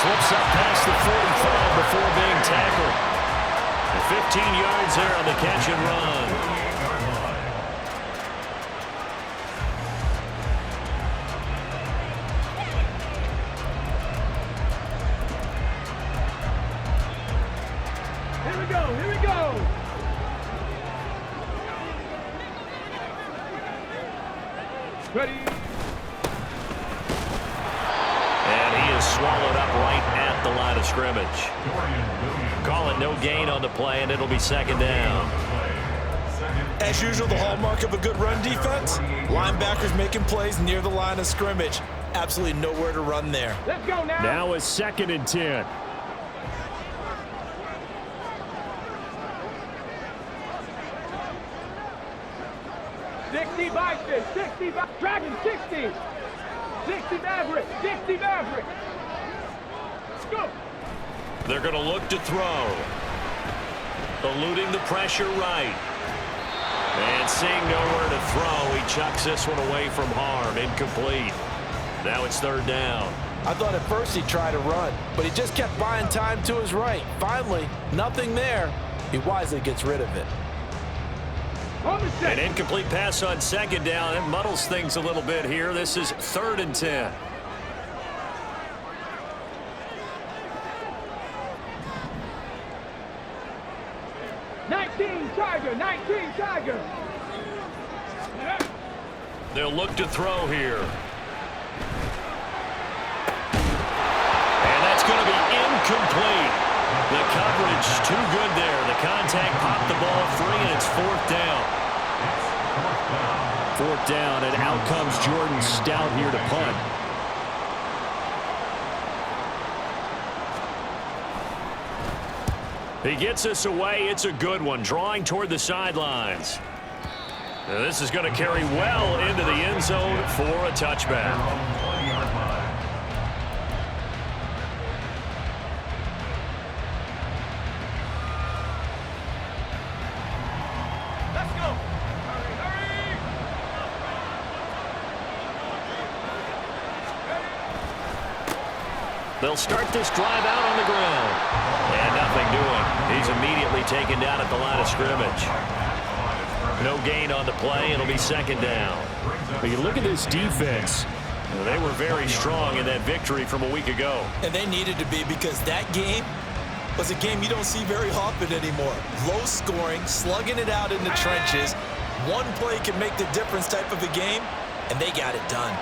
slips up past the 45 before being tackled. 15 yards there on the catch and run. Here we go. Ready. And he is swallowed up right at the line of scrimmage. Call it no gain on the play, and it'll be second down. As usual, the hallmark of a good run defense, linebackers making plays near the line of scrimmage. Absolutely nowhere to run there. Let's go now. Now it's 2nd and 10. Dragon 60 Maverick. Let's go. They're going to look to throw. Eluding the pressure right. And seeing nowhere to throw, he chucks this one away from harm. Incomplete. Now it's 3rd down. I thought at first he'd try to run, but he just kept buying time to his right. Finally, nothing there. He wisely gets rid of it. An incomplete pass on 2nd down. It muddles things a little bit here. This is 3rd and 10. Tiger. They'll look to throw here. And that's going to be incomplete. The coverage too good there. The contact popped the ball free, and it's 4th down. 4th down, and out comes Jordan Stout here to punt. He gets us away. It's a good one. Drawing toward the sidelines. Now this is going to carry well into the end zone for a touchback. Let's go. Hurry. They'll start this drive out on the ground. And nothing doing. He's immediately taken down at the line of scrimmage. No gain on the play. It'll be 2nd down. But you look at this defense. They were very strong in that victory from a week ago. And they needed to be, because that game was a game you don't see very often anymore. Low scoring, slugging it out in the trenches. One play can make the difference type of a game, and they got it done.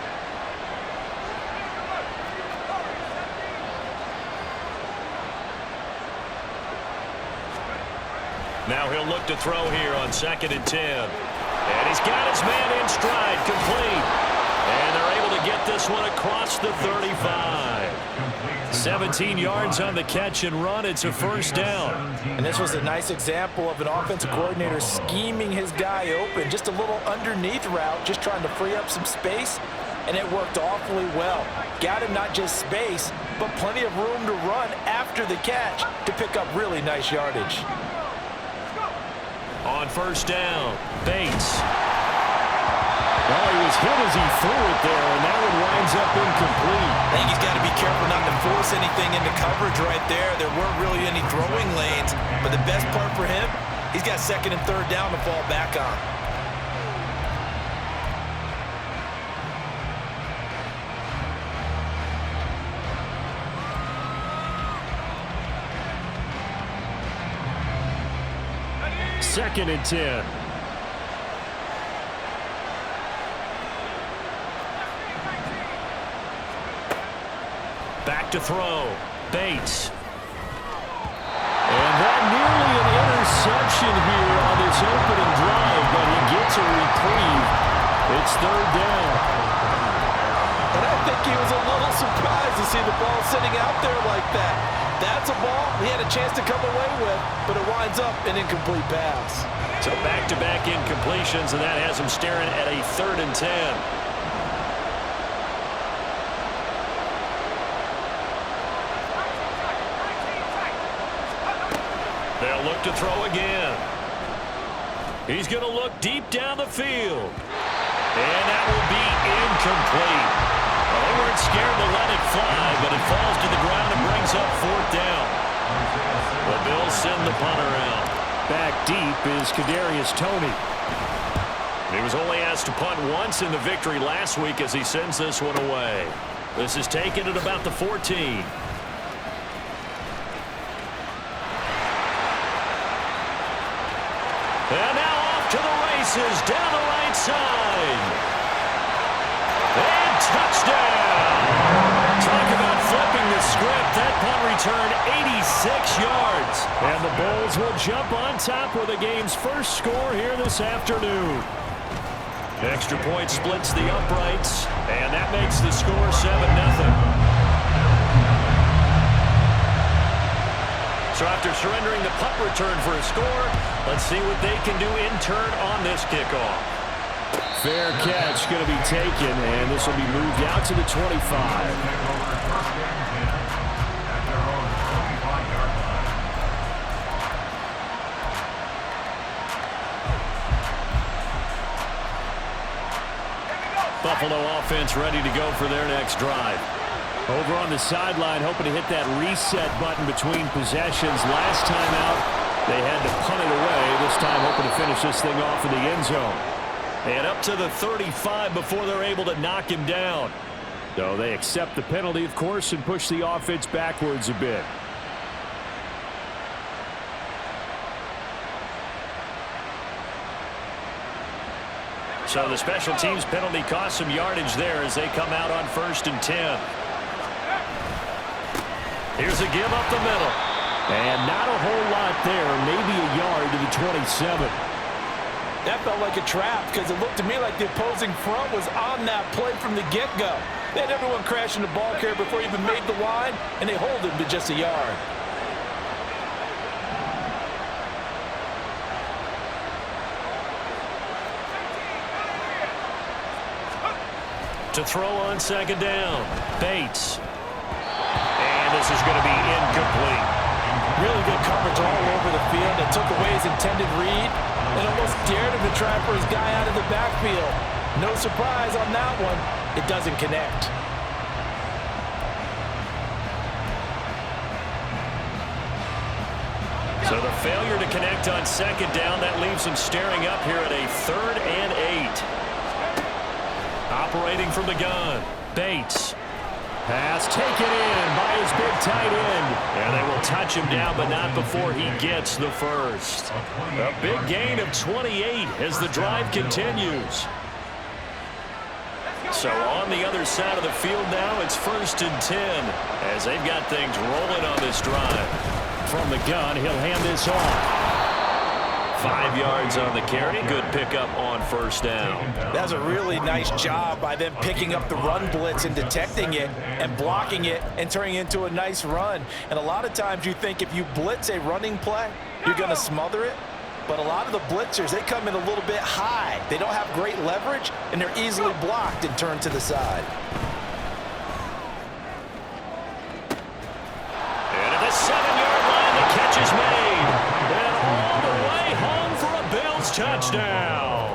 Now he'll look to throw here on 2nd and 10. And he's got his man in stride, complete. And they're able to get this one across the 35. 17 yards on the catch and run. It's a 1st down. And this was a nice example of an offensive coordinator scheming his guy open. Just a little underneath route, just trying to free up some space. And it worked awfully well. Got him not just space, but plenty of room to run after the catch to pick up really nice yardage. On 1st down, Bates. Well, he was hit as he threw it there, and that one winds up incomplete. I think he's got to be careful not to force anything into coverage right there. There weren't really any throwing lanes, but the best part for him, he's got 2nd and 3rd down to fall back on. Second and 10. Back to throw. Bates. And that nearly an interception here on this opening drive, but he gets a reprieve. It's 3rd down. And I think he was a little surprised to see the ball sitting out there like that. That's a ball he had a chance to come away with, but it winds up an incomplete pass. So back-to-back incompletions, and that has him staring at a 3rd and 10. They'll look to throw again. He's going to look deep down the field. And that will be incomplete. Well, they weren't scared to let it fly, but it falls to the ground and brings send the punter out. Back deep is Kadarius Toney. He was only asked to punt once in the victory last week as he sends this one away. This is taken at about the 14. And now off to the races down the right side. And touchdown. Talk about flipping the script. That punt return 86 yards. And the Bulls will jump on top with the game's first score here this afternoon. Extra point splits the uprights, and that makes the score 7-0. So after surrendering the punt return for a score, let's see what they can do in turn on this kickoff. Fair catch going to be taken, and this will be moved out to the 25. Buffalo offense ready to go for their next drive. Over on the sideline, hoping to hit that reset button between possessions. Last time out, they had to punt it away. This time, hoping to finish this thing off in the end zone. And up to the 35 before they're able to knock him down. So they accept the penalty, of course, and push the offense backwards a bit. So the special teams penalty cost some yardage there as they come out on 1st and 10. Here's a give up the middle. And not a whole lot there, maybe a yard to the 27. That felt like a trap because it looked to me like the opposing front was on that play from the get-go. They had everyone crashing the ball carrier before he even made the line, and they hold him to just a yard. To throw on 2nd down, Bates. And this is going to be incomplete. Really good coverage all over the field that took away his intended read and almost dared him to try for his guy out of the backfield. No surprise on that one. It doesn't connect. So the failure to connect on 2nd down, that leaves him staring up here at a 3rd and 8. Operating from the gun, Bates. Pass taken in by his big tight end. And they will touch him down, but not before he gets the first. A big gain of 28 as the drive continues. So on the other side of the field now, it's 1st and 10 as they've got things rolling on this drive. From the gun, he'll hand this off. 5 yards on the carry. Good pickup on 1st down. That's a really nice job by them picking up the run blitz and detecting it and blocking it and turning it into a nice run. And a lot of times you think if you blitz a running play, you're going to smother it. But a lot of the blitzers, they come in a little bit high. They don't have great leverage, and they're easily blocked and turned to the side. And at the 7-yard line, the catch is made. And all the way home for a Bills touchdown.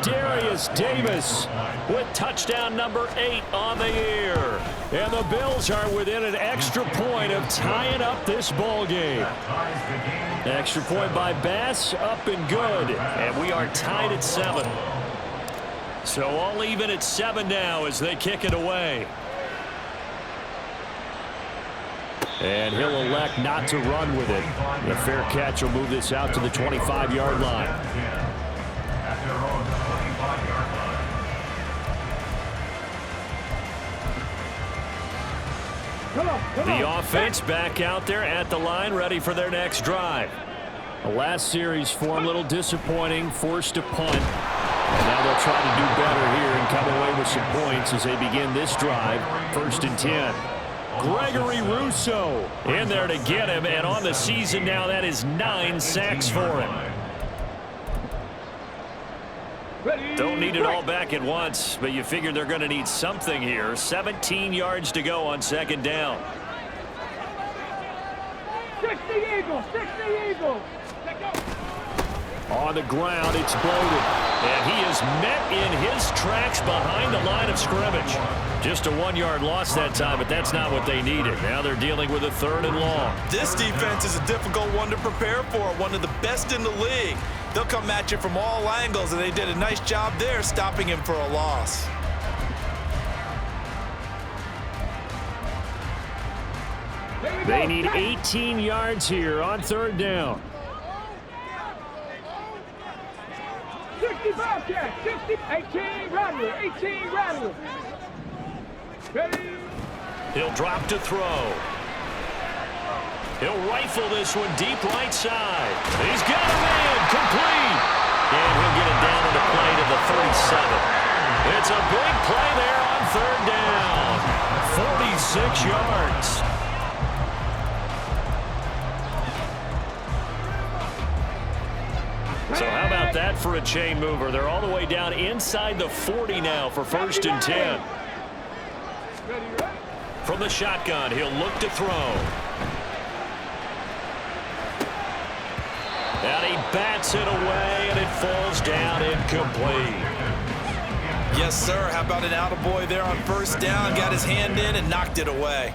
Darius Davis With touchdown number 8 on the year. And the Bills are within an extra point of tying up this ball game. Extra point by Bass, up and good. And we are tied at 7. So all even at 7 now as they kick it away. And he'll elect not to run with it. The fair catch will move this out to the 25-yard line. The offense back out there at the line, ready for their next drive. The last series for him, a little disappointing, forced a punt. And now they'll try to do better here and come away with some points as they begin this drive, 1st and 10. Gregory Rousseau in there to get him, and on the season now, that is 9 sacks for him. Don't need it all back at once, but you figure they're going to need something here. 17 yards to go on 2nd down. 60 Eagles, 60 Eagles. On the ground, exploded. And he is met in his tracks behind the line of scrimmage. Just a 1-yard loss that time, but that's not what they needed. Now they're dealing with a 3rd and long. This defense is a difficult one to prepare for, one of the best in the league. They'll come at you from all angles, and they did a nice job there stopping him for a loss. They need 18 yards here on 3rd down. 60 Bobcat, 60, 18 Rattler, 18 Rattler. Ready? He'll drop to throw. He'll rifle this one deep right side. He's got a man, complete. And he'll get it down on the play to the 37. It's a big play there on 3rd down. 46 yards. So how about that for a chain mover? They're all the way down inside the 40 now for 1st and 10. From the shotgun, he'll look to throw. And he bats it away, and it falls down incomplete. Yes, sir. How about an attaboy there on 1st down? Got his hand in and knocked it away.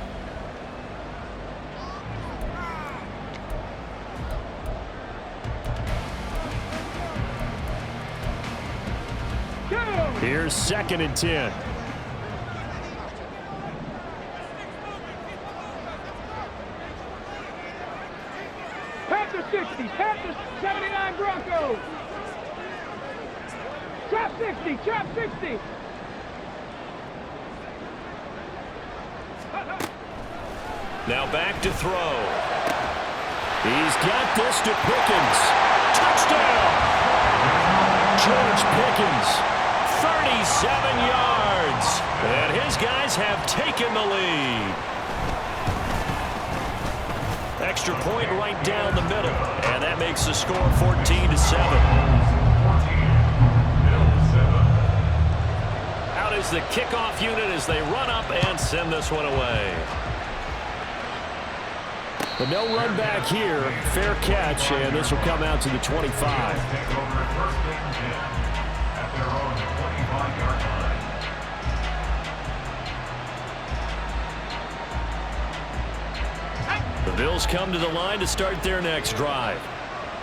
Here's 2nd and 10. Panther 60, Panther 79 Broncos. Trap 60, trap 60. Now back to throw. He's got this to Pickens. Touchdown! George Pickens. 37 yards. And his guys have taken the lead. Extra point right down the middle. And that makes the score 14-7. Out is the kickoff unit as they run up and send this one away. But no run back here. Fair catch, and this will come out to the 25. The Bills come to the line to start their next drive.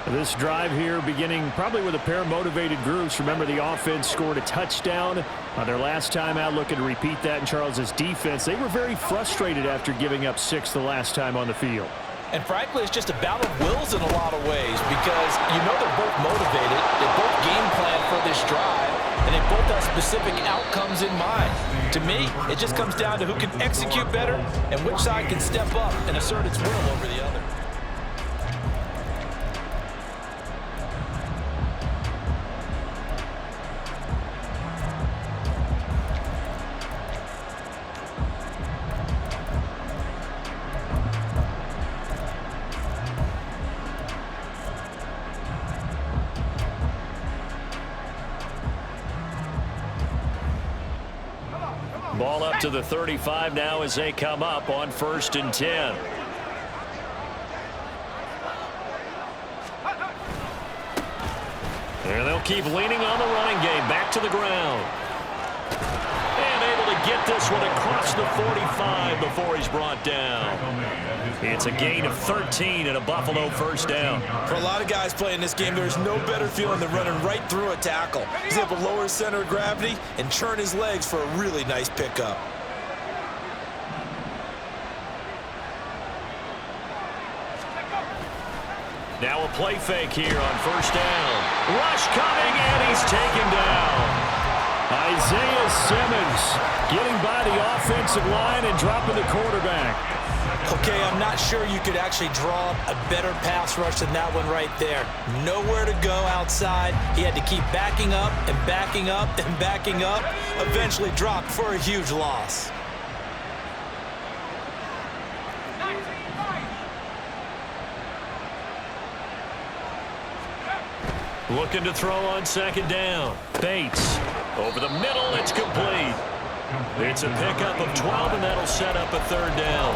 This drive here beginning probably with a pair of motivated groups. Remember, the offense scored a touchdown on their last time out. Looking to repeat that in Charles's defense. They were very frustrated after giving up 6 the last time on the field. And frankly, it's just a battle of wills in a lot of ways because you know they're both motivated. They both game plan for this drive, and they both have specific outcomes in mind. To me, it just comes down to who can execute better and which side can step up and assert its will over the other. Ball up to the 35 now as they come up on 1st and 10. And they'll keep leaning on the running game. Back to the ground. And able to get this one across the 45 before he's brought down. It's a gain of 13 and a Buffalo 1st down. For a lot of guys playing this game, there's no better feeling than running right through a tackle. He's able to lower his center of gravity and churn his legs for a really nice pickup. Now a play fake here on 1st down. Rush coming, and he's taken down. Isaiah Simmons getting by the offensive line and dropping the quarterback. Okay, I'm not sure you could actually draw up a better pass rush than that one right there. Nowhere to go outside. He had to keep backing up and backing up and backing up. Eventually dropped for a huge loss. Looking to throw on 2nd down. Bates over the middle. It's complete. It's a pickup of 12, and that'll set up a 3rd down.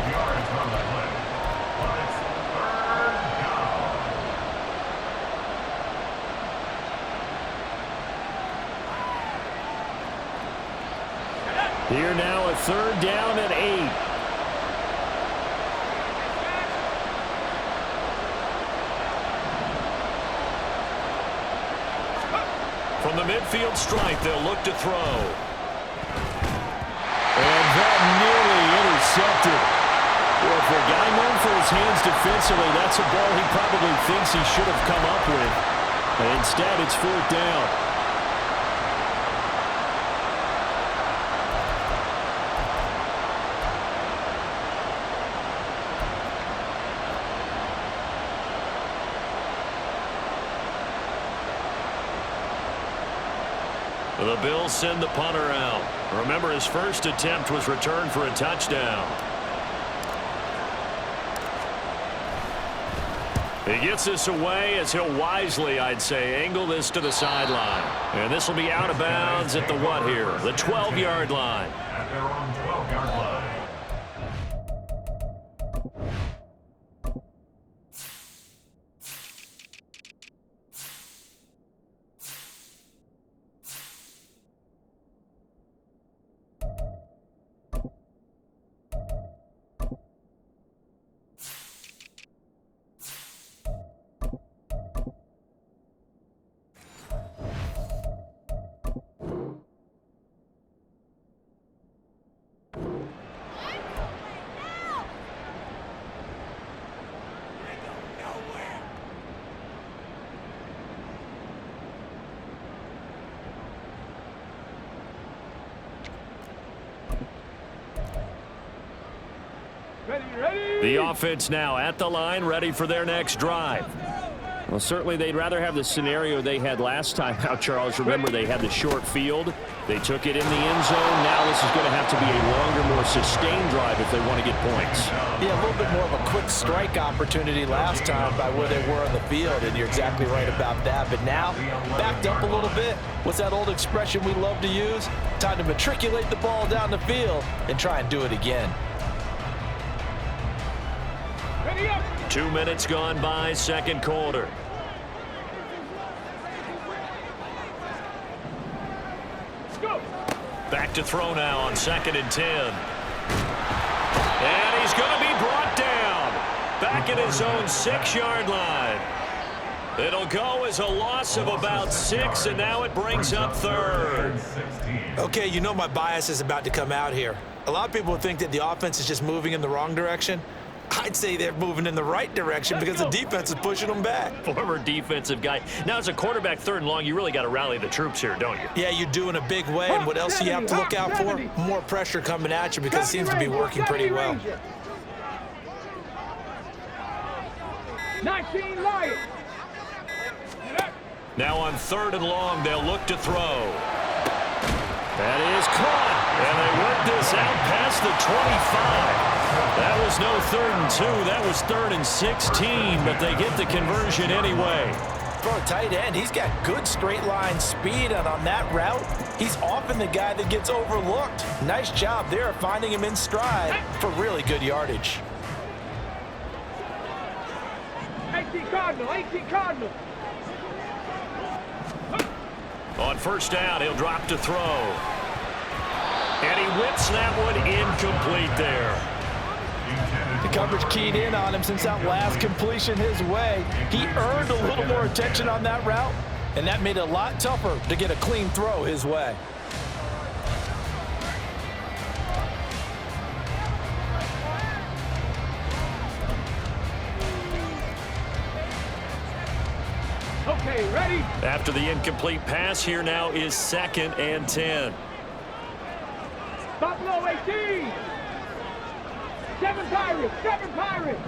Here now a 3rd down and 8. From the midfield stripe, they'll look to throw. And that nearly intercepted. Well, for a guy known for his hands defensively, that's a ball he probably thinks he should have come up with. And instead, it's 4th down. The Bills send the punter out. Remember, his first attempt was returned for a touchdown. He gets this away as he'll wisely, I'd say, angle this to the sideline. And this will be out of bounds at the what here? The 12-yard line. At their own 12-yard line. The offense now at the line, ready for their next drive. Well, certainly they'd rather have the scenario they had last time out, Charles. Remember, they had the short field. They took it in the end zone. Now this is going to have to be a longer, more sustained drive if they want to get points. Yeah, a little bit more of a quick strike opportunity last time by where they were on the field, and you're exactly right about that. But now, backed up a little bit. What's that old expression we love to use? Time to matriculate the ball down the field and try and do it again. 2 minutes gone by, second quarter. Back to throw now on 2nd and 10. And he's going to be brought down. Back at his own 6-yard line. It'll go as a loss of about 6, and now it brings up 3rd. Okay, you know my bias is about to come out here. A lot of people think that the offense is just moving in the wrong direction. I'd say they're moving in the right direction because the defense is pushing them back. Former defensive guy. Now, as a quarterback 3rd and long, you really got to rally the troops here, don't you? Yeah, you do in a big way. And what else you have to look out for? More pressure coming at you because it seems to be working pretty well. 19 Lions. Now on 3rd and long, they'll look to throw. That is caught. And they work this out past the 25. That was no 3rd and 2. That was 3rd and 16, but they get the conversion anyway. For a tight end, he's got good straight line speed, and on that route, he's often the guy that gets overlooked. Nice job there of finding him in stride for really good yardage. 18 Cardinal, 18 Cardinal. On 1st down, he'll drop to throw. And he whips that one incomplete there. The coverage keyed in on him since that last completion his way. He earned a little more attention on that route, and that made it a lot tougher to get a clean throw his way. Okay, ready? After the incomplete pass, here now is 2nd and 10. Buffalo 18. 7 Pirates, 7 Pirates.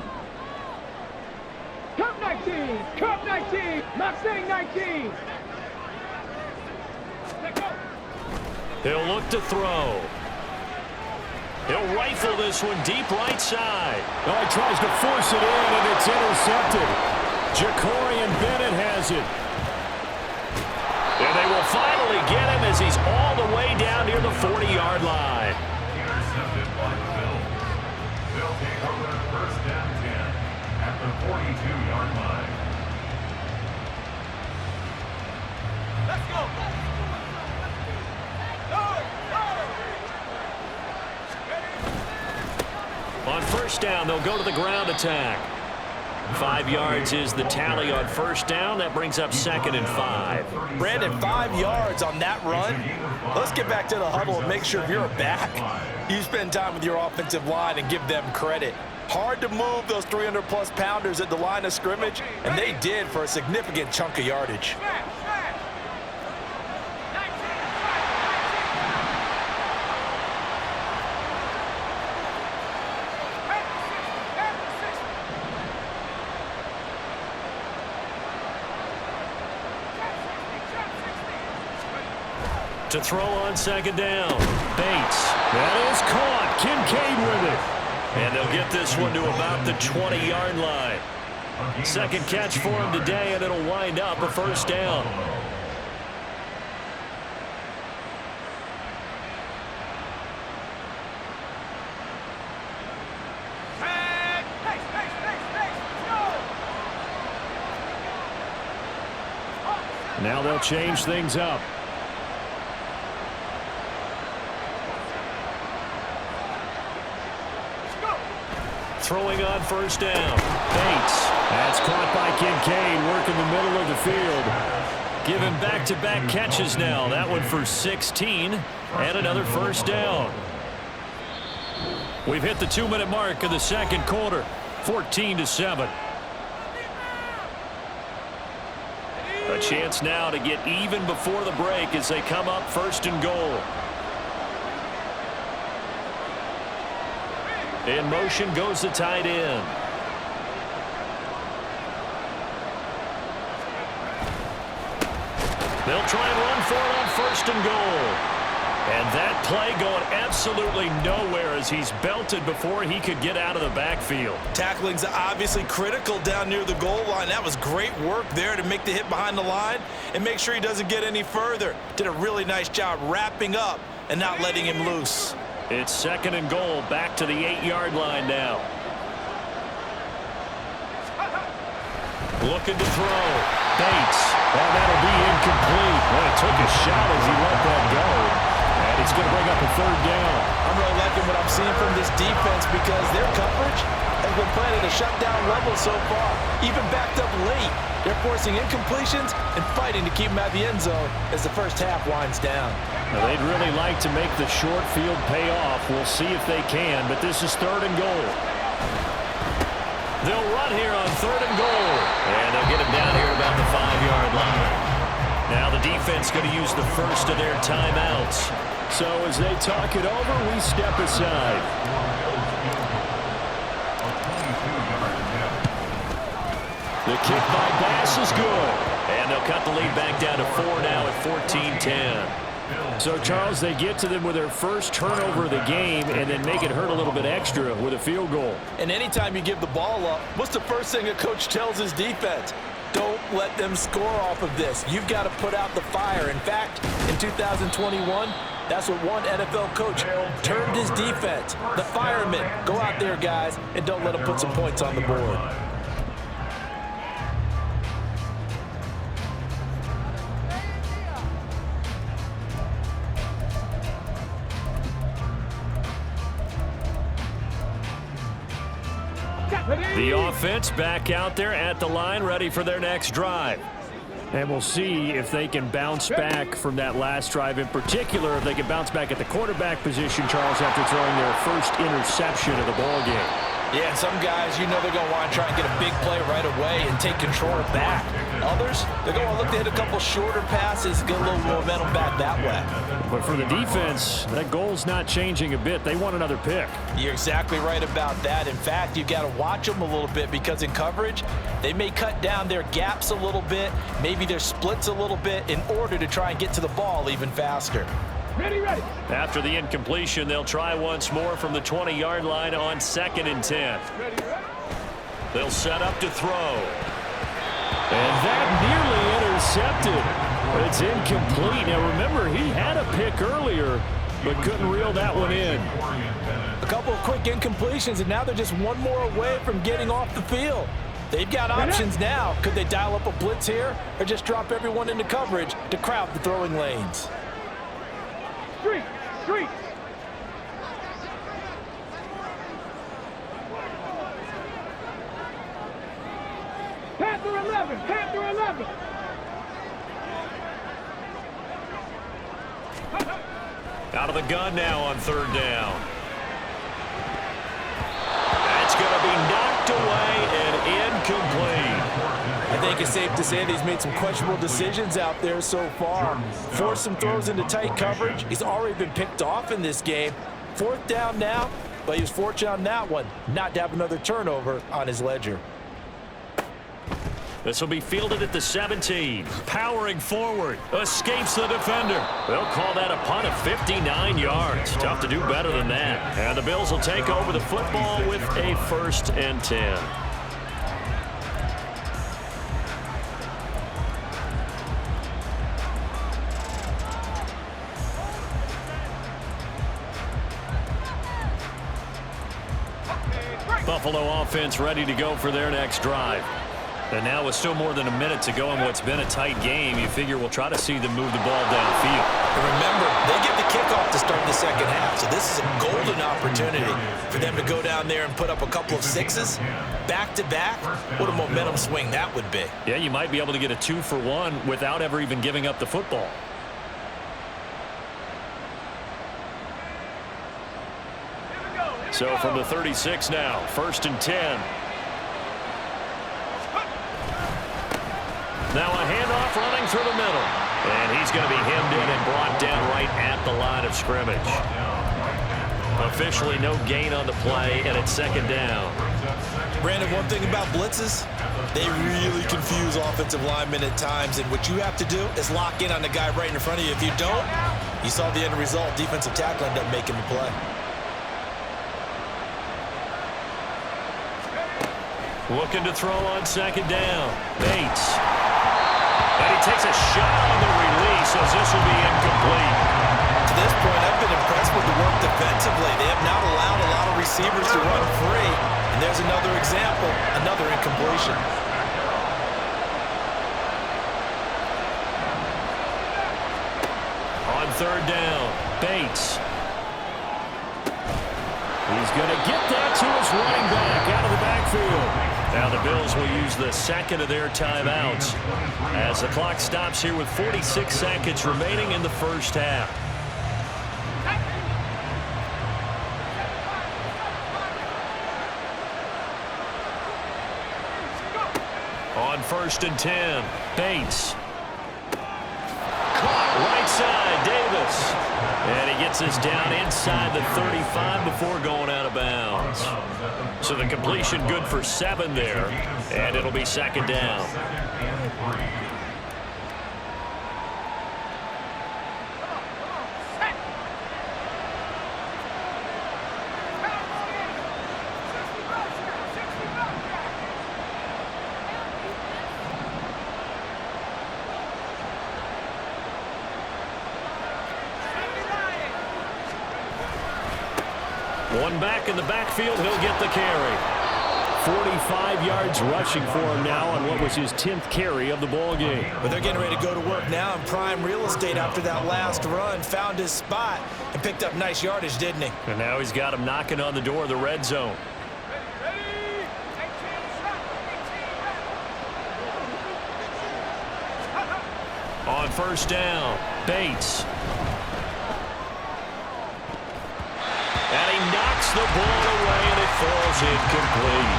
Cup 19, Cup 19, Mustang 19. Let go. He'll look to throw. He'll rifle this one deep right side. Oh, he tries to force it in, and it's intercepted. Jacorian Bennett has it. And they will finally get him as he's all the way down near the 40-yard line. Intercepted by the Bills. They'll take over 1st and 10 at the 42-yard line. Let's go. On first down, they'll go to the ground attack. 5 yards is the tally on first down. That brings up 2nd and 5. Brandon, 5 yards on that run. Let's get back to the huddle and make sure if you're a back, you spend time with your offensive line and give them credit. Hard to move those 300-plus pounders at the line of scrimmage, and they did for a significant chunk of yardage. To throw on 2nd down. Bates. That is caught. Kincaid with it. And they'll get this one to about the 20-yard line. 2nd catch for him today, and it'll wind up a first down. Now they'll change things up. Throwing on first down. Bates. That's caught by Kincaid, working the middle of the field. Given back-to-back catches now. That one for 16 and another first down. We've hit the 2-minute mark of the second quarter. 14-7. A chance now to get even before the break as they come up 1st and goal. In motion goes the tight end. They'll try and run for it on 1st and goal. And that play going absolutely nowhere as he's belted before he could get out of the backfield. Tackling's obviously critical down near the goal line. That was great work there to make the hit behind the line and make sure he doesn't get any further. Did a really nice job wrapping up and not letting him loose. It's 2nd and goal, back to the 8-yard line now. Looking to throw. Bates. Oh, that'll be incomplete. Well, it took a shot as he let that go. And it's going to bring up a 3rd down. I'm really liking what I'm seeing from this defense because their coverage has been playing at a shutdown level so far. Even backed up late, they're forcing incompletions and fighting to keep them at the end zone as the first half winds down. Now, they'd really like to make the short field pay off. We'll see if they can, but this is 3rd and goal. They'll run here on 3rd and goal. And they'll get him down here about the 5-yard line. Now the defense going to use the first of their timeouts. So as they talk it over, we step aside. The kick by Bass is good. And they'll cut the lead back down to 4 now at 14-10. So, Charles, they get to them with their first turnover of the game and then make it hurt a little bit extra with a field goal. And anytime you give the ball up, what's the first thing a coach tells his defense? Don't let them score off of this. You've got to put out the fire. In fact, in 2021, that's what one NFL coach termed his defense. The firemen. Go out there, guys, and don't let them put some points on the board. The offense back out there at the line, ready for their next drive. And we'll see if they can bounce back from that last drive, in particular, if they can bounce back at the quarterback position, Charles, after throwing their first interception of the ball game. Yeah, and some guys, you know they're going to want to try and get a big play right away and take control back. Others, they're going to look to hit a couple shorter passes, get a little momentum back that way. But for the defense, that goal's not changing a bit. They want another pick. You're exactly right about that. In fact, you've got to watch them a little bit because in coverage, they may cut down their gaps a little bit, maybe their splits a little bit in order to try and get to the ball even faster. Ready, ready. After the incompletion, they'll try once more from the 20-yard line on 2nd and 10. They'll set up to throw. And that nearly intercepted. But it's incomplete. Now, remember, he had a pick earlier, but couldn't reel that one in. A couple of quick incompletions, and now they're just one more away from getting off the field. They've got options now. Could they dial up a blitz here or just drop everyone into coverage to crowd the throwing lanes? Street, street. 7. Out of the gun now on 3rd down. That's going to be knocked away and incomplete. I think it's safe to say that he's made some questionable decisions out there so far. Forced some throws into tight coverage. He's already been picked off in this game. 4th down now, but he was fortunate on that one not to have another turnover on his ledger. This will be fielded at the 17. Powering forward. Escapes the defender. They'll call that a punt of 59 yards. Tough to do better than that. And the Bills will take over the football with a 1st and 10. Buffalo offense ready to go for their next drive. And now with still more than a minute to go in what's been a tight game, you figure we'll try to see them move the ball downfield. And remember, they get the kickoff to start the 2nd half, so this is a golden opportunity for them to go down there and put up a couple of 6s back-to-back. What a momentum swing that would be. Yeah, you might be able to get a 2-for-1 without ever even giving up the football. So from the 36 now, 1st and 10. Now a handoff running through the middle. And he's going to be hemmed in and brought down right at the line of scrimmage. Officially no gain on the play, and it's 2nd down. Brandon, one thing about blitzes, they really confuse offensive linemen at times, and what you have to do is lock in on the guy right in front of you. If you don't, you saw the end result. Defensive tackle ended up making the play. Looking to throw on 2nd down. Bates. And he takes a shot on the release as this will be incomplete. To this point, I've been impressed with the work defensively. They have not allowed a lot of receivers to run free. And there's another example, another incompletion. On 3rd down, Bates. He's going to get that to his running back out of the backfield. Now the Bills will use the 2nd of their timeouts as the clock stops here with 46 seconds remaining in the 1st half. On 1st and 10, Bates. Caught right side, Davis. And he gets us down inside the 35 before going out of bounds. So the completion good for 7 there, and it'll be 2nd down. One back in the backfield, he'll get the carry. 45 yards rushing for him now on what was his 10th carry of the ball game. But they're getting ready to go to work now in prime real estate after that last run. Found his spot and picked up nice yardage, didn't he? And now he's got him knocking on the door of the red zone. On 1st down, Bates. And he knocks the ball away, and it falls incomplete.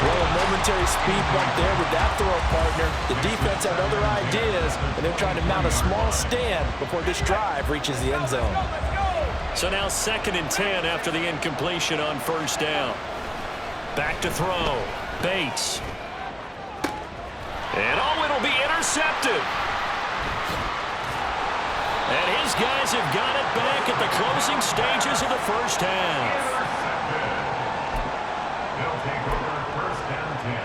Well, a momentary speed bump there with that throw, partner. The defense had other ideas, and they're trying to mount a small stand before this drive reaches the end zone. So now 2nd and 10 after the incompletion on 1st down. Back to throw. Bates. And oh, it'll be intercepted. And his guys have got it back at the closing stages of the 1st half. They'll take over 1st and 10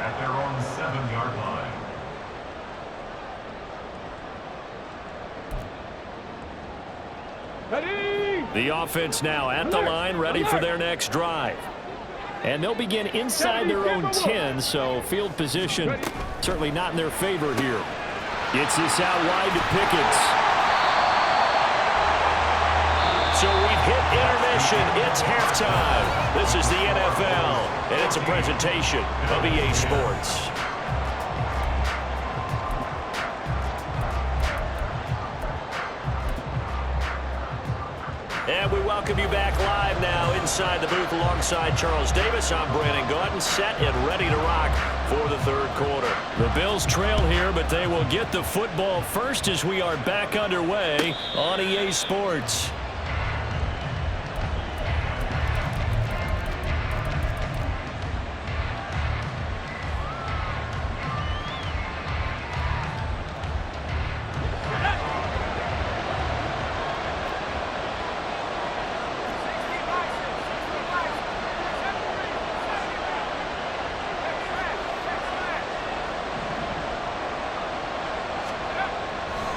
at their own 7-yard line. Ready? The offense now at the line, ready for their next drive. And they'll begin inside their own 10, so field position certainly not in their favor here. Gets this out wide to Pickens. So we've hit intermission. It's halftime. This is the NFL, and it's a presentation of EA Sports. And we welcome you back live now inside the booth alongside Charles Davis. I'm Brandon Gaudin, set and ready to rock for the third quarter. The Bills trail here, but they will get the football first as we are back underway on EA Sports.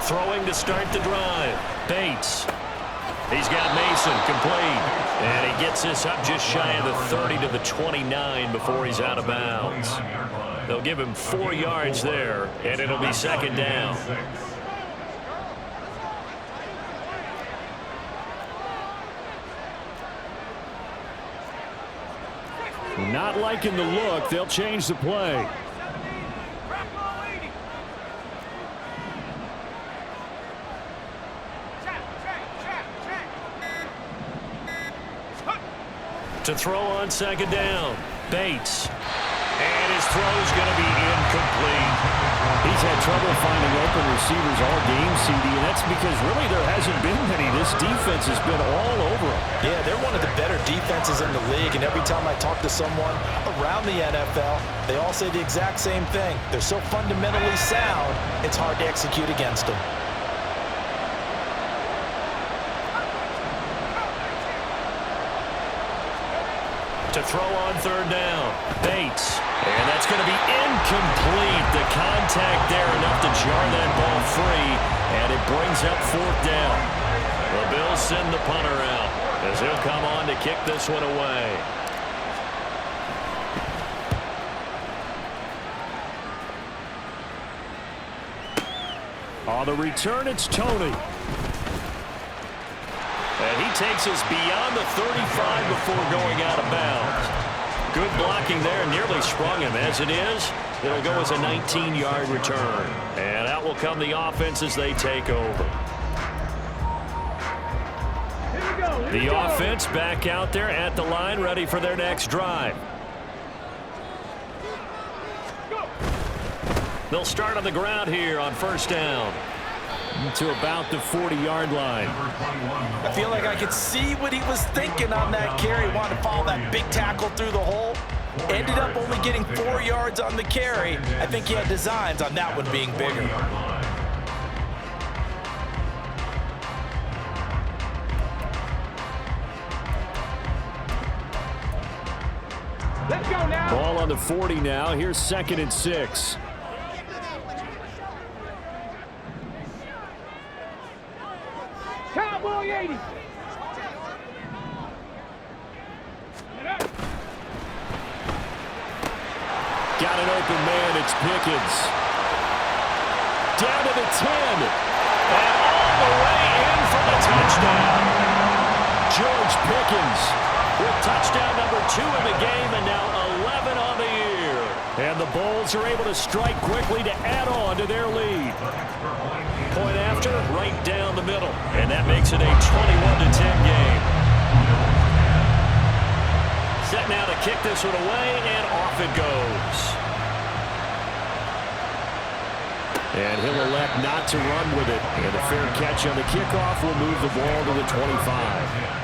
Throwing to start the drive. Bates. He's got Mason complete. And he gets this up just shy of the 30 to the 29 before he's out of bounds. They'll give him 4 yards there, and it'll be second down. Not liking the look. They'll change the play. To throw on second down. Bates. And his throw's going to be incomplete. He's had trouble finding open receivers all game, CD, and that's because really there hasn't been many. This defense has been all over him. Yeah, they're one of the better defenses in the league, and every time I talk to someone around the NFL, they all say the exact same thing. They're so fundamentally sound, it's hard to execute against them. To throw on third down. Bates. And that's going to be incomplete. The contact there enough to jar that ball free. And it brings up fourth down. The Bills send the punter out as he'll come on to kick this one away. On the return, it's Tony. And he takes us beyond the 35 before going out of bounds. Good blocking there, nearly sprung him. As it is, it'll go as a 19-yard return. And out will come the offense as they take over. The offense back out there at the line, ready for their next drive. They'll start on the ground here on first down. To about the 40-yard line. I feel like I could see what he was thinking on that carry. Wanted to follow that big tackle through the hole. Ended up only getting 4 yards on the carry. I think he had designs on that one being bigger. Let's go now. Ball on the 40 now. Here's 2nd and 6. Cowboy 80. Got an open man. It's Pickens. Down to the 10. And all the way in for the touchdown. George Pickens With touchdown number 2 in the game and now 11 on the year. And the Bulls are able to strike quickly to add on to their lead. Point after, right down the middle. And that makes it a 21-10 game. Set now to kick this one away, and off it goes. And he'll elect not to run with it. And a fair catch on the kickoff will move the ball to the 25.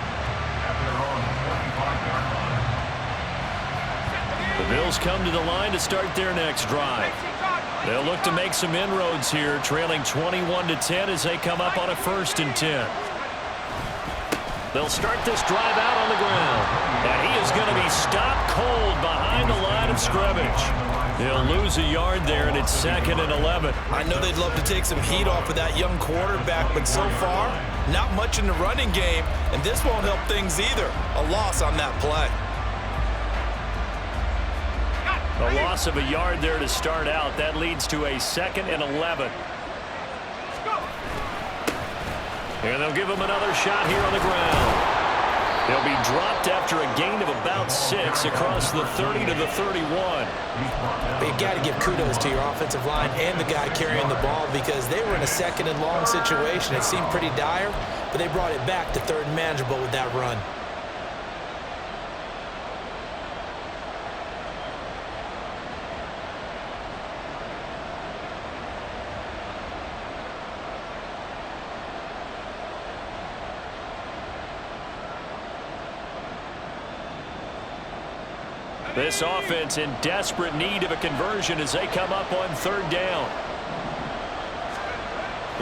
The Bills come to the line to start their next drive. They'll look to make some inroads here, trailing 21-10 as they come up on a 1st and 10. They'll start this drive out on the ground. And he is going to be stopped cold behind the line of scrimmage. He'll lose a yard there, and it's 2nd and 11. I know they'd love to take some heat off of that young quarterback, but so far, not much in the running game, and this won't help things either. A loss on that play. A loss of a yard there to start out. That leads to a 2nd and 11. And they'll give him another shot here on the ground. He'll be dropped after a gain of about 6 across the 30 to the 31. But you got to give kudos to your offensive line and the guy carrying the ball because they were in a second and long situation. It seemed pretty dire, but they brought it back to third and manageable with that run. This offense in desperate need of a conversion as they come up on third down.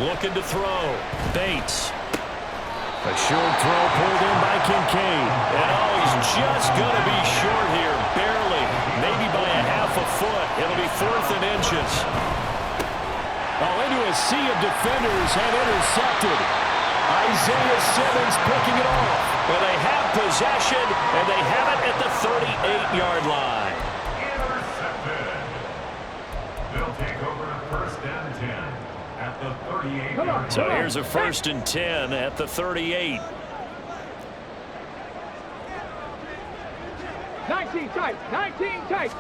Looking to throw. Bates. A short throw pulled in by Kincaid. And he's just going to be short here. Barely. Maybe by a half a foot. It'll be 4th and inches. Into a sea of defenders and intercepted. Isaiah Simmons picking it off. Well, they have possession, and they have it at the 38-yard line. Intercepted. They'll take over first and 10 at the 38-yard line. So here's a 1st and 10 at the 38. 19 tight, 19 tight.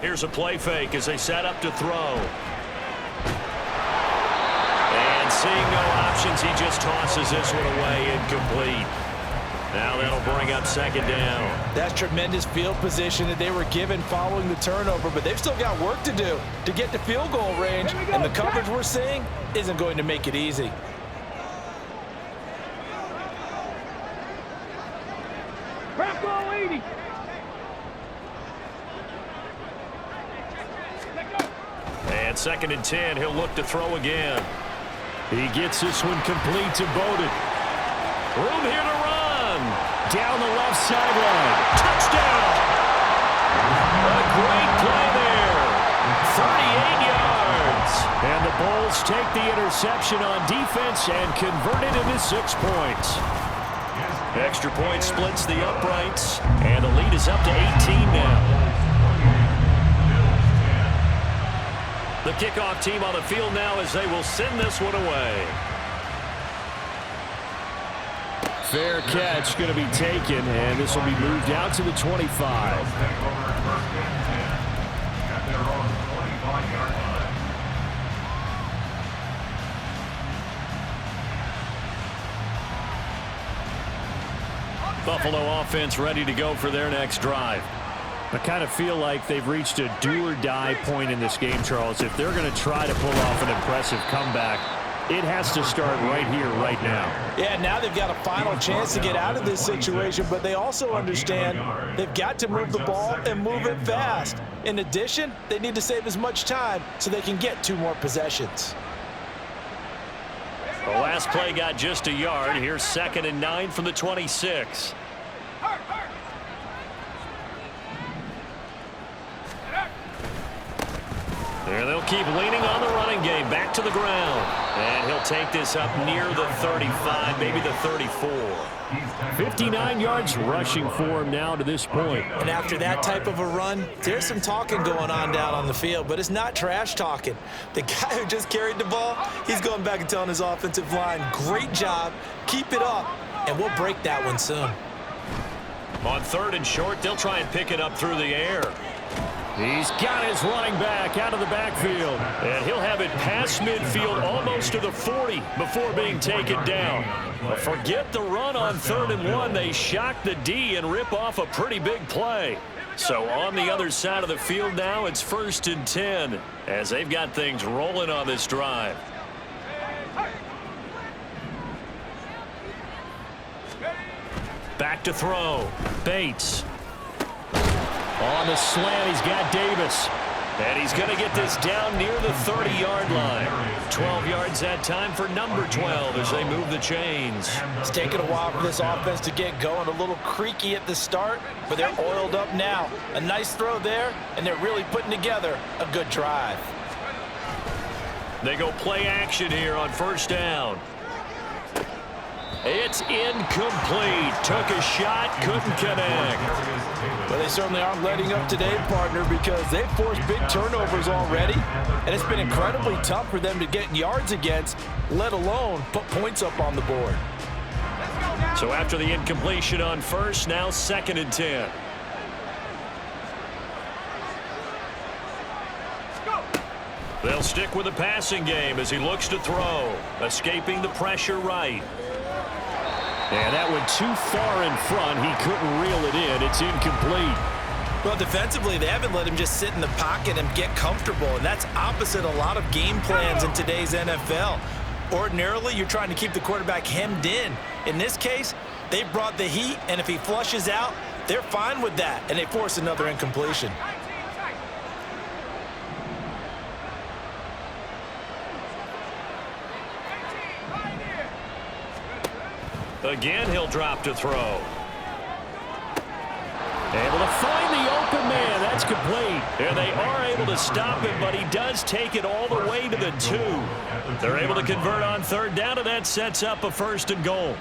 Here's a play fake as they set up to throw. And seeing no options, he just tosses this one away, incomplete. Now that'll bring up 2nd down. That's tremendous field position that they were given following the turnover, but they've still got work to do to get to field goal range, and the coverage we're seeing isn't going to make it easy. Crack ball 80. And 2nd and 10, he'll look to throw again. He gets this one complete to Bowden. Room here to run. Down the left sideline. Touchdown. A great play there. 38 yards. And the Bulls take the interception on defense and convert it into 6 points. Extra point splits the uprights, and the lead is up to 18 now. The kickoff team on the field now as they will send this one away. Fair catch going to be taken, and this will be moved out to the 25. Buffalo offense ready to go for their next drive. I kind of feel like they've reached a do-or-die point in this game, Charles. If they're going to try to pull off an impressive comeback, it has to start right here, right now. Yeah, now they've got a final chance to get out of this situation, but they also understand they've got to move the ball and move it fast. In addition, they need to save as much time so they can get 2 more possessions. The last play got just a yard. Here's 2nd and 9 from the 26. There they'll keep leaning on the running game. Back to the ground. And he'll take this up near the 35, maybe the 34. 59 yards rushing for him now to this point. And after that type of a run, there's some talking going on down on the field, but it's not trash talking. The guy who just carried the ball, he's going back and telling his offensive line, great job, keep it up, and we'll break that one soon. On 3rd and short, they'll try and pick it up through the air. He's got his running back out of the backfield. And he'll have it past midfield almost to the 40 before being taken down. But forget the run on 3rd and 1. They shock the D and rip off a pretty big play. So on the other side of the field now, it's 1st and 10 as they've got things rolling on this drive. Back to throw. Bates. On the slant, he's got Davis. And he's going to get this down near the 30-yard line. 12 yards that time for number 12 as they move the chains. It's taken a while for this offense to get going. A little creaky at the start, but they're oiled up now. A nice throw there, and they're really putting together a good drive. They go play action here on 1st down. It's incomplete. Took a shot, couldn't connect. Well, they certainly aren't letting up today, partner, because they've forced big turnovers already, and it's been incredibly tough for them to get yards against, let alone put points up on the board. So after the incompletion on first, now 2nd and 10. They'll stick with the passing game as he looks to throw. Escaping the pressure right. And that went too far in front. He couldn't reel it in. It's incomplete. Well, defensively, they haven't let him just sit in the pocket and get comfortable, and that's opposite a lot of game plans in today's NFL. Ordinarily, you're trying to keep the quarterback hemmed in. In this case, they brought the heat, and if he flushes out, they're fine with that, and they force another incompletion. Again, he'll drop to throw. Able to find the open man. That's complete. And they are able to stop him, but he does take it all the way to the 2. They're able to convert on 3rd down, and that sets up a 1st and goal.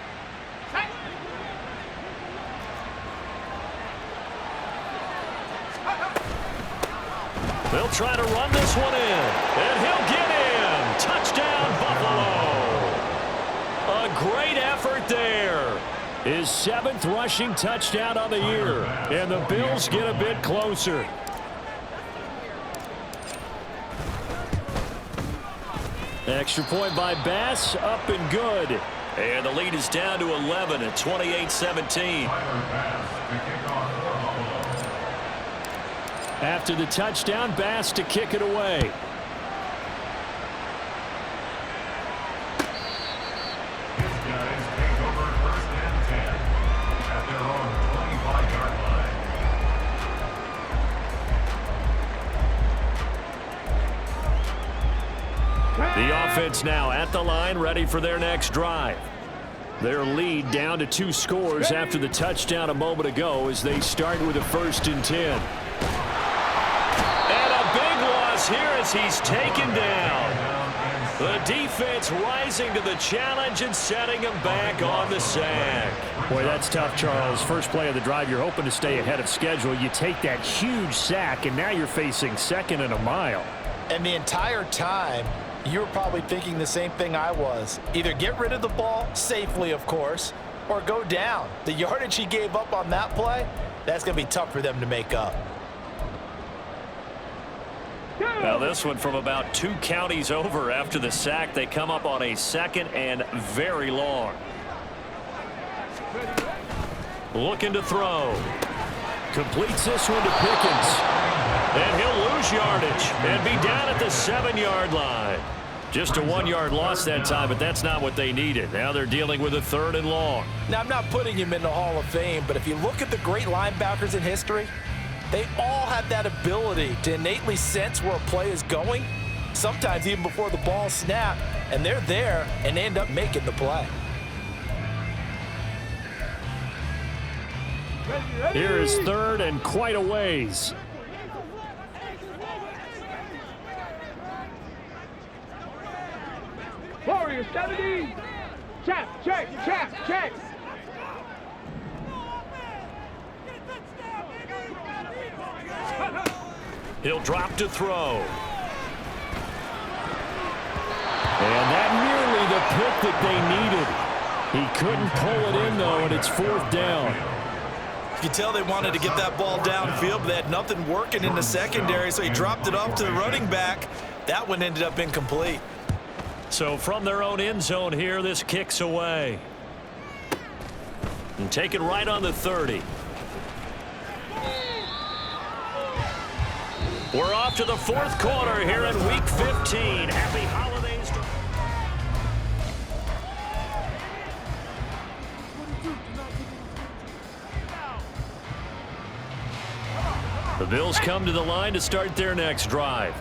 They'll try to run this one in, and he'll get in. Touchdown, Buffalo. A great effort there. His 7th rushing touchdown on the year. And the Bills get a bit closer. Extra point by Bass, up and good. And the lead is down to 11 at 28-17. After the touchdown, Bass to kick it away. The offense now at the line, ready for their next drive. Their lead down to 2 scores after the touchdown a moment ago as they start with a 1st and 10. And a big loss here as he's taken down. The defense rising to the challenge and setting him back on the sack. Boy, that's tough, Charles. First play of the drive, you're hoping to stay ahead of schedule. You take that huge sack, and now you're facing 2nd and a mile. And the entire time, you were probably thinking the same thing I was. Either get rid of the ball, safely of course, or go down. The yardage he gave up on that play, that's going to be tough for them to make up. Now this one from about 2 counties over after the sack. They come up on a 2nd and very long. Looking to throw. Completes this one to Pickens. And he'll lose yardage and be down at the 7-yard line. Just a 1-yard loss that time, but that's not what they needed. Now they're dealing with a 3rd and long. Now, I'm not putting him in the Hall of Fame, but if you look at the great linebackers in history, they all have that ability to innately sense where a play is going, sometimes even before the ball snapped, and they're there and they end up making the play. Here is 3rd and quite a ways. Warriors 70. Check, check. He'll drop to throw. And that nearly the pick that they needed. He couldn't pull it in, though, and it's 4th down. You can tell they wanted to get that ball downfield, but they had nothing working in the secondary, so he dropped it off to the running back. That one ended up incomplete. So from their own end zone here, this kicks away. And taken right on the 30. We're off to the 4th quarter here in Week 15. Happy holidays to... The Bills come to the line to start their next drive.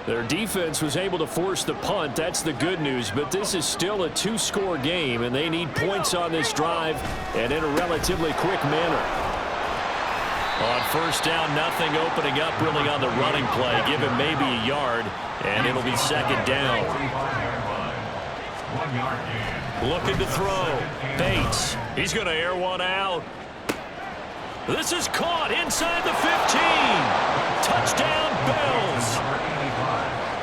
Their defense was able to force the punt. That's the good news, but this is still a 2-score game, and they need points on this drive and in a relatively quick manner. On 1st down, nothing opening up really on the running play. Give him maybe a yard, and it'll be 2nd down. Looking to throw. Bates. He's going to air one out. This is caught inside the 15. Touchdown, Bills.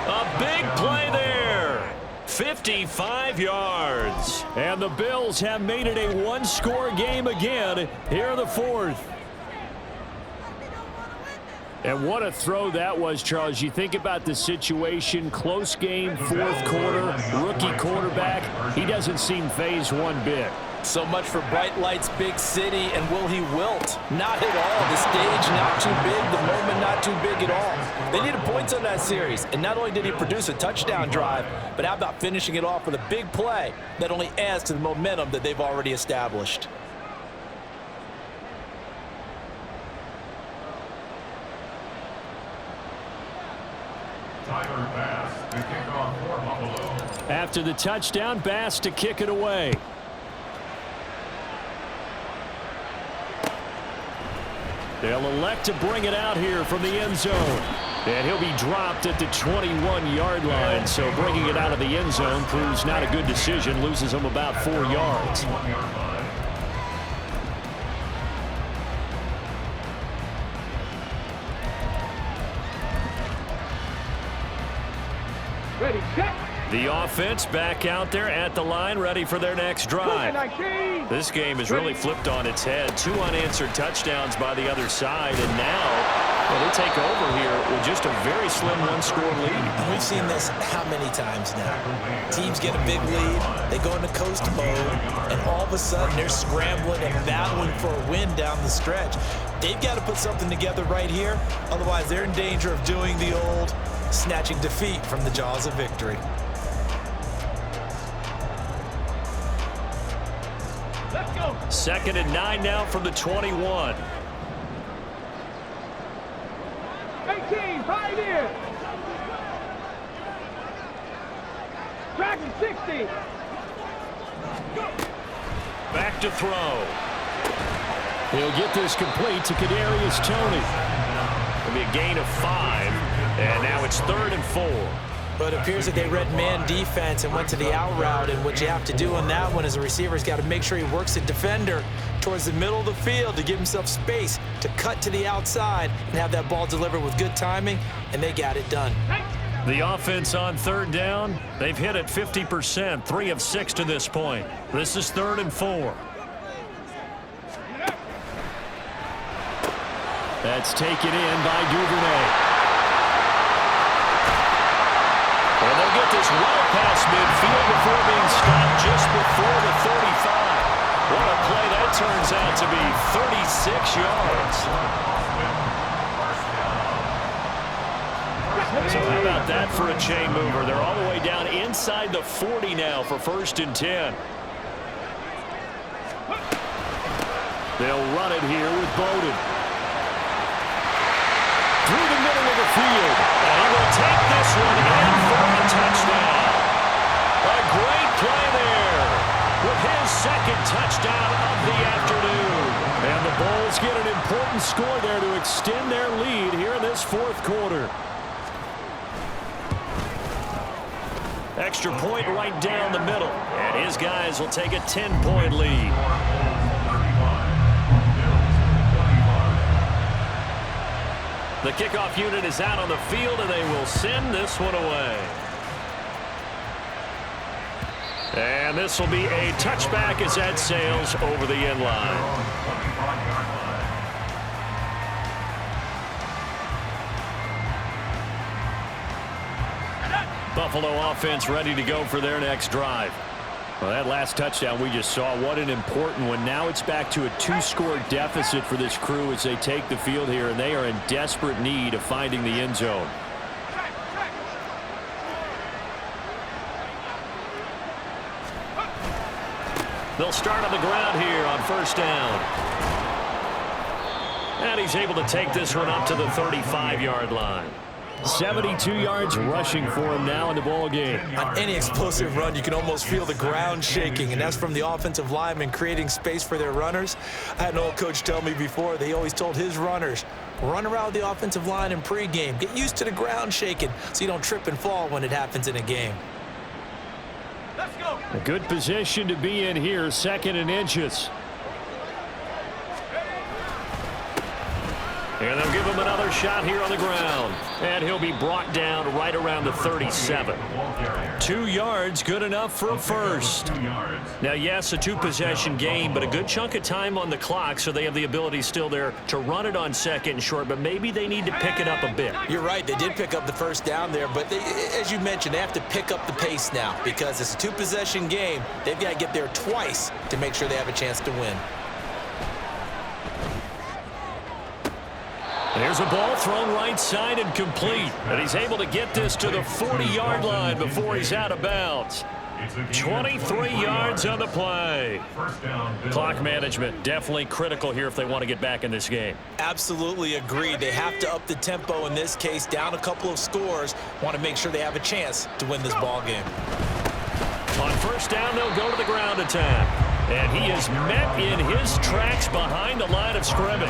A big play there. 55 yards. And the Bills have made it a one-score game again here in the fourth. And what a throw that was, Charles. You think about the situation, close game, fourth quarter, rookie quarterback. He doesn't seem phased one bit. So much for bright lights, big city, and will he wilt? Not at all. The stage not too big, the moment not too big at all. They needed points on that series, and not only did he produce a touchdown drive, but how about finishing it off with a big play that only adds to the momentum that they've already established. After the touchdown, Bass to kick it away. They'll elect to bring it out here from the end zone. And he'll be dropped at the 21-yard line. So bringing it out of the end zone proves not a good decision. Loses him about 4 yards. Ready, set. The offense back out there at the line, ready for their next drive. This game is really flipped on its head. 2 unanswered touchdowns by the other side, and now they take over here with just a very slim one-score lead. We've seen this how many times now? Teams get a big lead, they go into coast mode, and all of a sudden they're scrambling and battling for a win down the stretch. They've got to put something together right here, otherwise they're in danger of doing the old snatching defeat from the jaws of victory. Let's go. 2nd and 9 now from the 21. 18, pioneer. Dragon 60. Back to throw. He'll get this complete to Kadarius Toney. It'll be a gain of 5, and now it's 3rd and 4. But it appears that they read man defense and went to the out route, and what you have to do on that one as a receiver's got to make sure he works the defender towards the middle of the field to give himself space to cut to the outside and have that ball delivered with good timing, and they got it done. The offense on 3rd down, they've hit it 50%, 3 of 6 to this point. This is 3rd and 4. That's taken in by Duvernay. And they'll get this well past midfield before being stopped just before the 35. What a play that turns out to be, 36 yards. So how about that for a chain mover? They're all the way down inside the 40 now for 1st and 10. They'll run it here with Bowden. Through the middle of the field. And he will take this one in for a touchdown. A great play there with his 2nd touchdown of the afternoon. And the Bulls get an important score there to extend their lead here in this 4th quarter. Extra point right down the middle. And his guys will take a 10-point lead. The kickoff unit is out on the field, and they will send this one away. And this will be a touchback as that sails over the end line. Buffalo offense ready to go for their next drive. Well, that last touchdown we just saw, what an important one. Now it's back to a 2-score deficit for this crew as they take the field here, and they are in desperate need of finding the end zone. They'll start on the ground here on 1st down. And he's able to take this one up to the 35-yard line. 72 yards rushing for him now in the ball game. On any explosive run, you can almost feel the ground shaking, and that's from the offensive linemen creating space for their runners. I had an old coach tell me before, they always told his runners, run around the offensive line in pregame. Get used to the ground shaking so you don't trip and fall when it happens in a game. Let's go. A good position to be in here, 2nd and inches. And they'll give him another shot here on the ground. And he'll be brought down right around the 37. 2 yards, good enough for a first. Now, yes, a 2-possession game, but a good chunk of time on the clock, so they have the ability still there to run it on second and short, but maybe they need to pick it up a bit. You're right. They did pick up the first down there, but as you mentioned, they have to pick up the pace now because it's a 2-possession game. They've got to get there twice to make sure they have a chance to win. There's a ball thrown right side and complete. And he's able to get this to the 40-yard line before he's out of bounds. 23 yards on the play. Clock management definitely critical here if they want to get back in this game. Absolutely agreed. They have to up the tempo in this case, down a couple of scores. Want to make sure they have a chance to win this ball game. On first down, they'll go to the ground attack. And he is met in his tracks behind the line of scrimmage.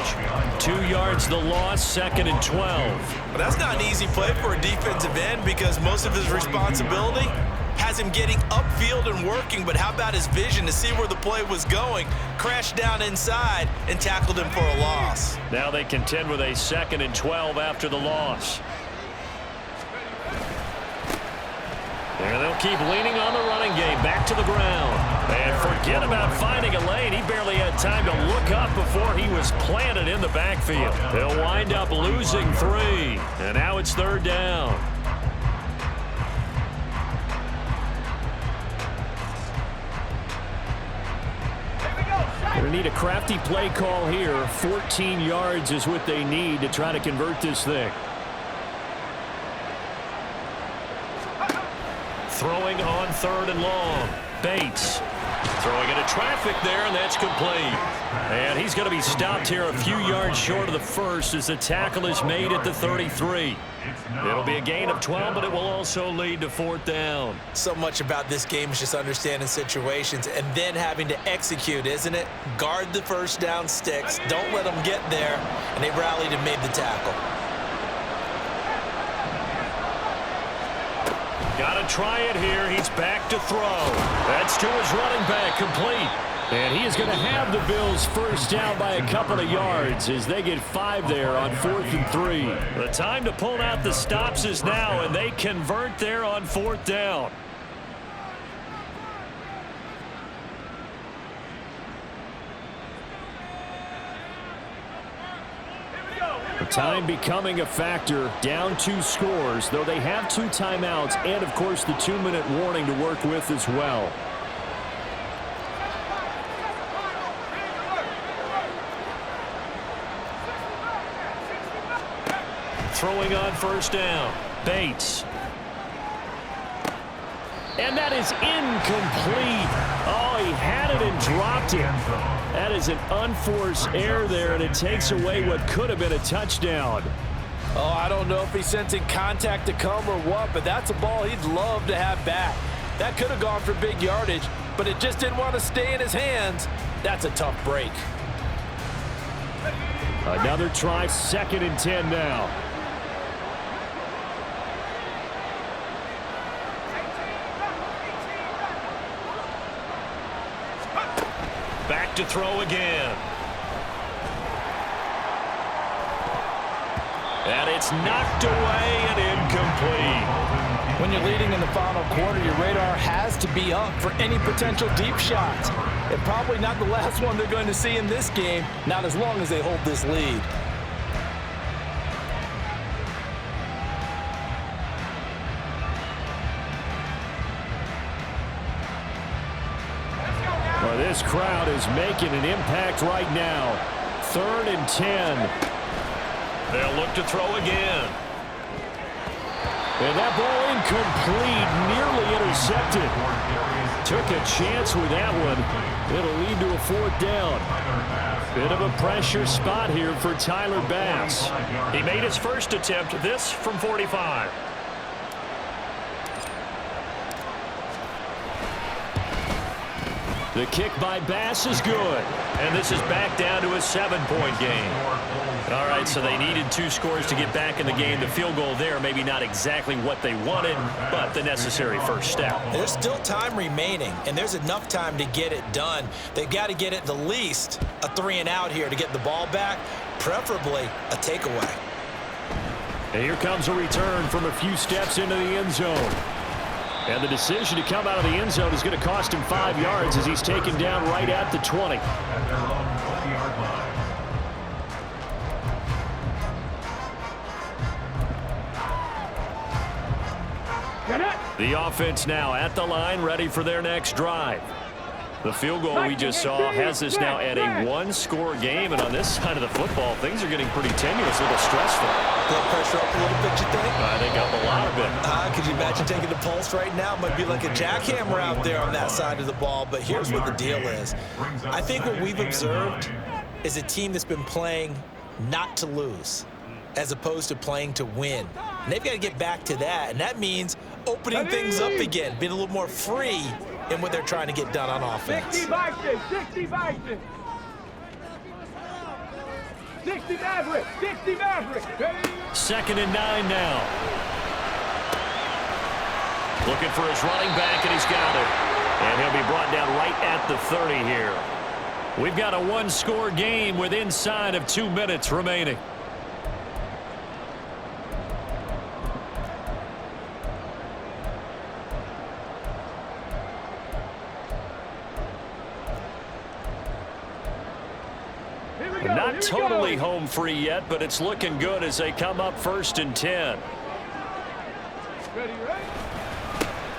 2 yards the loss, 2nd and 12. But that's not an easy play for a defensive end because most of his responsibility has him getting upfield and working, but how about his vision to see where the play was going, crashed down inside, and tackled him for a loss. Now they contend with a 2nd and 12 after the loss. And they'll keep leaning on the running game, back to the ground. And forget about finding a lane. He barely had time to look up before he was planted in the backfield. They'll wind up losing 3. And now it's 3rd down. They're going to need a crafty play call here. 14 yards is what they need to try to convert this thing. Throwing on 3rd and long. Bates throwing into traffic there, and that's complete. And he's going to be stopped here a few yards short of the first as the tackle is made at the 33. It'll be a gain of 12, but it will also lead to 4th down. So much about this game is just understanding situations and then having to execute, isn't it? Guard the first down sticks. Don't let them get there. And they rallied and made the tackle. Got to try it here. He's back to throw. That's to his running back, complete. And he is going to have the Bills first down by a couple of yards as they get 5 there on 4th and 3. The time to pull out the stops is now, and they convert there on 4th down. Time becoming a factor, down 2 scores, though they have 2 timeouts and, of course, the 2-minute warning to work with as well. Throwing on first down, Bates. And that is incomplete. Oh, he had it and dropped it. That is an unforced error there, and it takes away what could have been a touchdown. Oh, I don't know if he's sensing contact to come or what, but that's a ball he'd love to have back. That could have gone for big yardage, but it just didn't want to stay in his hands. That's a tough break. Another try, 2nd and 10 now. Back to throw again. And it's knocked away and incomplete. When you're leading in the final quarter, your radar has to be up for any potential deep shots. And probably not the last one they're going to see in this game, not as long as they hold this lead. Well, this crowd is making an impact right now. 3rd and 10. They'll look to throw again. And that ball incomplete, nearly intercepted. Took a chance with that one. It'll lead to a 4th down. Bit of a pressure spot here for Tyler Bass. He made his first attempt, this from 45. The kick by Bass is good. And this is back down to a 7-point game. All right, so they needed 2 scores to get back in the game. The field goal there, maybe not exactly what they wanted, but the necessary first step. There's still time remaining, and there's enough time to get it done. They've got to get at the least a 3 and out here to get the ball back. preferably a takeaway. And here comes a return from a few steps into the end zone. And the decision to come out of the end zone is going to cost him 5 yards as he's taken down right at the 20. At their own 20-yard line. The offense now at the line, ready for their next drive. The field goal we just saw has this now at a one-score game, and on this side of the football, things are getting pretty tenuous, a little stressful. Blood pressure up a little bit, you think? I think up a lot of it. Could you imagine taking the pulse right now? Might be like a jackhammer out there on that side of the ball, but here's what the deal is. I think what we've observed is a team that's been playing not to lose as opposed to playing to win. And they've got to get back to that, and that means opening things up again, being a little more free in what they're trying to get done on offense. 60 Vikings, 60 Vikings. 60 Maverick, 60 Maverick. 2nd and 9 now. Looking for his running back, and he's got it. And he'll be brought down right at the 30 here. We've got a one-score game with inside of 2 minutes remaining. Not totally home free yet, but it's looking good as they come up 1st and 10. Ready, ready?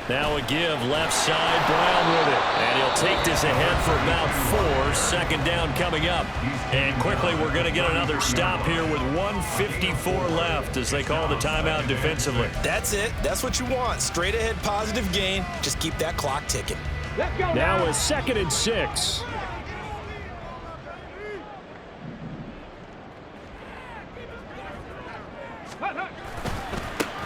Now a give left side, Brown with it. And he'll take this ahead for about 4. 2nd down coming up. And quickly we're going to get another stop here with 1:54 left as they call the timeout defensively. That's it. That's what you want. Straight ahead positive gain. Just keep that clock ticking. Let's go Now a 2nd and 6.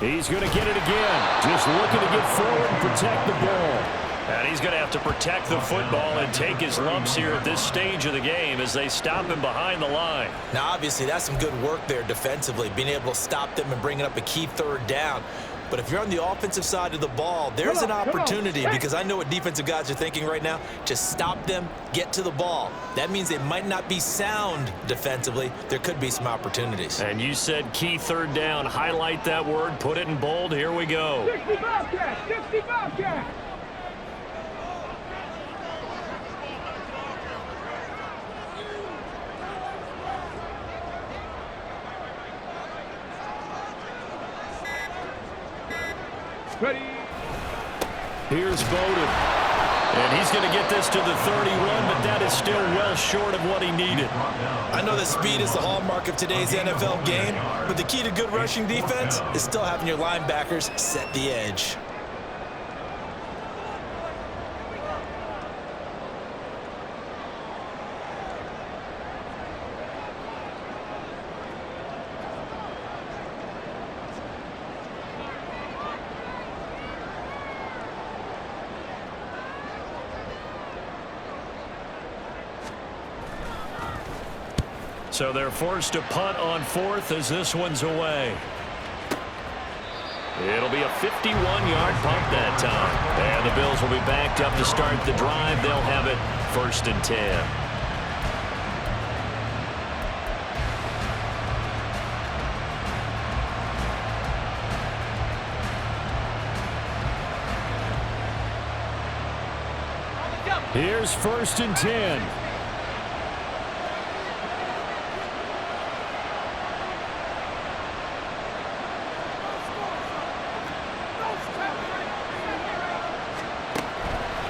He's going to get it again. Just looking to get forward and protect the ball. And he's going to have to protect the football and take his lumps here at this stage of the game as they stop him behind the line. Now, obviously, that's some good work there defensively, being able to stop them and bringing up a key 3rd down. But if you're on the offensive side of the ball, there's an opportunity because I know what defensive guys are thinking right now. Just stop them, get to the ball. That means they might not be sound defensively. There could be some opportunities. And you said key 3rd down. Highlight that word. Put it in bold. Here we go. 60 Bobcats, 60 Bobcats. Ready. Here's Bowden. And he's going to get this to the 31, but that is still well short of what he needed. I know that speed is the hallmark of today's NFL game, but the key to good rushing defense is still having your linebackers set the edge. So they're forced to punt on 4th as this one's away. It'll be a 51-yard punt that time. And the Bills will be backed up to start the drive. They'll have it 1st and 10. Here's 1st and 10.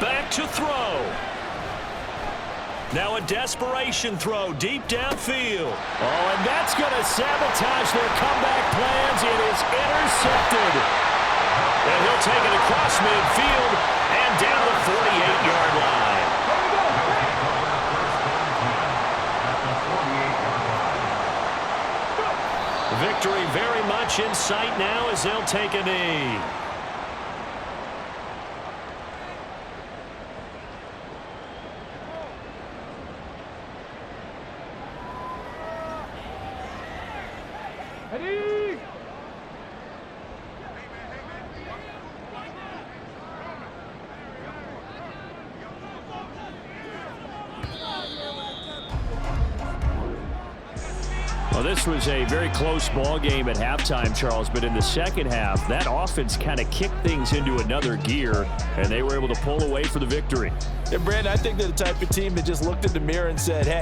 Back to throw. Now a desperation throw deep downfield. Oh, and that's going to sabotage their comeback plans. It is intercepted. And he'll take it across midfield and down the 48-yard line. Victory very much in sight now as they'll take a knee. Ready. Well, this was a very close ball game at halftime, Charles, but in the second half, that offense kind of kicked things into another gear, and they were able to pull away for the victory. And, Brandon, I think they're the type of team that just looked in the mirror and said, hey,